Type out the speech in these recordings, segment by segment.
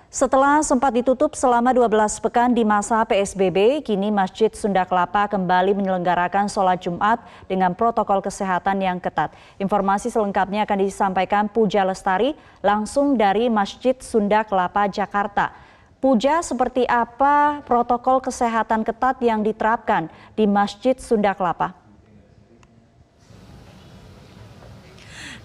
Setelah sempat ditutup selama 12 pekan di masa PSBB, kini Masjid Sunda Kelapa kembali menyelenggarakan sholat Jumat dengan protokol kesehatan yang ketat. Informasi selengkapnya akan disampaikan Puja Lestari langsung dari Masjid Sunda Kelapa, Jakarta. Puja, seperti apa protokol kesehatan ketat yang diterapkan di Masjid Sunda Kelapa?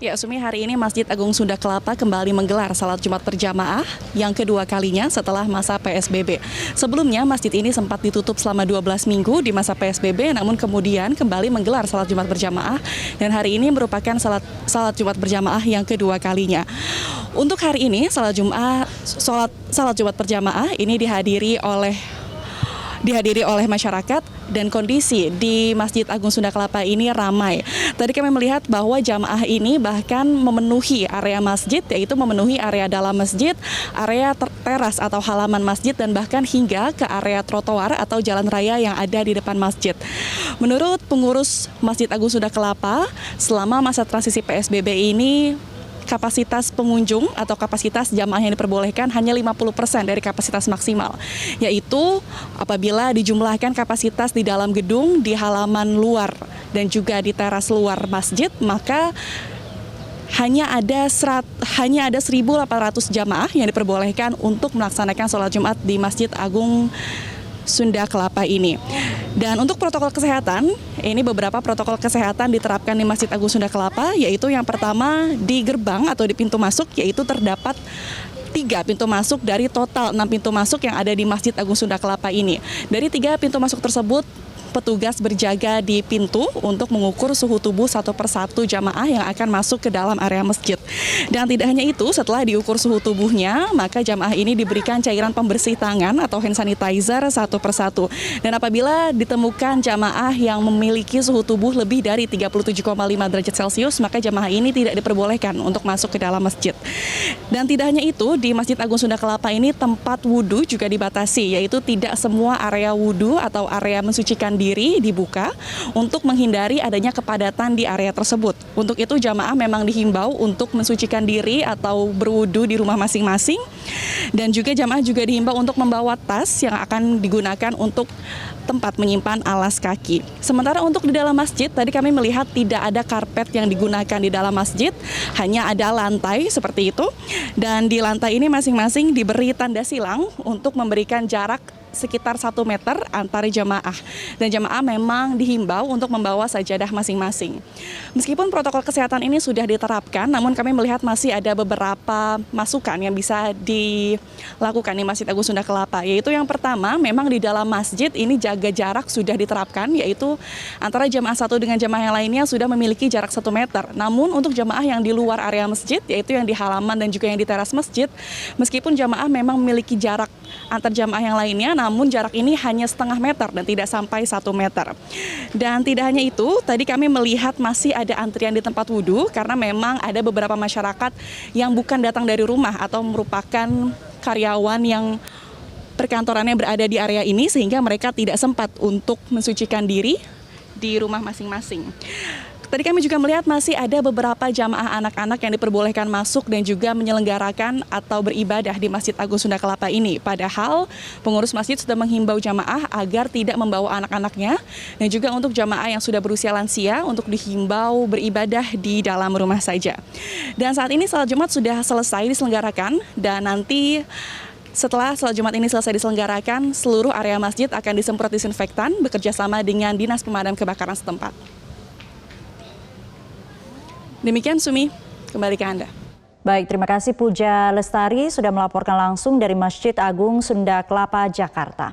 Ya, Sumi, hari ini Masjid Agung Sunda Kelapa kembali menggelar salat Jumat berjamaah yang kedua kalinya setelah masa PSBB. Sebelumnya masjid ini sempat ditutup selama 12 minggu di masa PSBB, namun kemudian kembali menggelar salat Jumat berjamaah dan hari ini merupakan salat Jumat berjamaah yang kedua kalinya. Untuk hari ini salat Jumat berjamaah ini dihadiri oleh masyarakat dan kondisi di Masjid Agung Sunda Kelapa ini ramai. Tadi kami melihat bahwa jamaah ini bahkan memenuhi area masjid, yaitu memenuhi area dalam masjid, area teras atau halaman masjid, dan bahkan hingga ke area trotoar atau jalan raya yang ada di depan masjid. Menurut pengurus Masjid Agung Sunda Kelapa, selama masa transisi PSBB ini, kapasitas pengunjung atau kapasitas jamaah yang diperbolehkan hanya 50% dari kapasitas maksimal, yaitu apabila dijumlahkan kapasitas di dalam gedung, di halaman luar dan juga di teras luar masjid, maka hanya ada 1.800 jamaah yang diperbolehkan untuk melaksanakan sholat Jumat di Masjid Agung Sunda Kelapa ini. Dan untuk protokol kesehatan, ini beberapa protokol kesehatan diterapkan di Masjid Agung Sunda Kelapa, yaitu yang pertama di gerbang atau di pintu masuk, yaitu terdapat 3 pintu masuk dari total 6 pintu masuk yang ada di Masjid Agung Sunda Kelapa ini. Dari 3 pintu masuk tersebut, petugas berjaga di pintu untuk mengukur suhu tubuh satu persatu jamaah yang akan masuk ke dalam area masjid. Dan tidak hanya itu, setelah diukur suhu tubuhnya, maka jamaah ini diberikan cairan pembersih tangan atau hand sanitizer satu persatu. Dan apabila ditemukan jamaah yang memiliki suhu tubuh lebih dari 37,5 derajat Celcius, maka jamaah ini tidak diperbolehkan untuk masuk ke dalam masjid. Dan tidak hanya itu, di Masjid Agung Sunda Kelapa ini tempat wudhu juga dibatasi, yaitu tidak semua area wudhu atau area mensucikan diri dibuka untuk menghindari adanya kepadatan di area tersebut. Untuk itu jamaah memang dihimbau untuk mensucikan diri atau berwudu di rumah masing-masing, dan juga jamaah juga dihimbau untuk membawa tas yang akan digunakan untuk tempat menyimpan alas kaki. Sementara untuk di dalam masjid, tadi kami melihat tidak ada karpet yang digunakan di dalam masjid, hanya ada lantai seperti itu, dan di lantai ini masing-masing diberi tanda silang untuk memberikan jarak sekitar 1 meter antar jamaah, dan jamaah memang dihimbau untuk membawa sajadah masing-masing. Meskipun protokol kesehatan ini sudah diterapkan, namun kami melihat masih ada beberapa masukan yang bisa dilakukan di Masjid Agung Sunda Kelapa, yaitu yang pertama, memang di dalam masjid ini jaga jarak sudah diterapkan, yaitu antara jamaah satu dengan jamaah yang lainnya sudah memiliki jarak 1 meter. Namun untuk jamaah yang di luar area masjid, yaitu yang di halaman dan juga yang di teras masjid, meskipun jamaah memang memiliki jarak antar jamaah yang lainnya, namun jarak ini hanya 0,5 meter dan tidak sampai 1 meter. Dan tidak hanya itu, tadi kami melihat masih ada antrian di tempat wudhu karena memang ada beberapa masyarakat yang bukan datang dari rumah atau merupakan karyawan yang perkantorannya berada di area ini, sehingga mereka tidak sempat untuk mensucikan diri di rumah masing-masing. Tadi kami juga melihat masih ada beberapa jamaah anak-anak yang diperbolehkan masuk dan juga menyelenggarakan atau beribadah di Masjid Agung Sunda Kelapa ini. Padahal pengurus masjid sudah menghimbau jamaah agar tidak membawa anak-anaknya, dan juga untuk jamaah yang sudah berusia lansia untuk dihimbau beribadah di dalam rumah saja. Dan saat ini salat Jumat sudah selesai diselenggarakan, dan nanti setelah salat Jumat ini selesai diselenggarakan, seluruh area masjid akan disemprot disinfektan bekerjasama dengan Dinas Pemadam Kebakaran setempat. Demikian, Sumi, kembali ke Anda. Baik, terima kasih Puja Lestari sudah melaporkan langsung dari Masjid Agung Sunda Kelapa, Jakarta.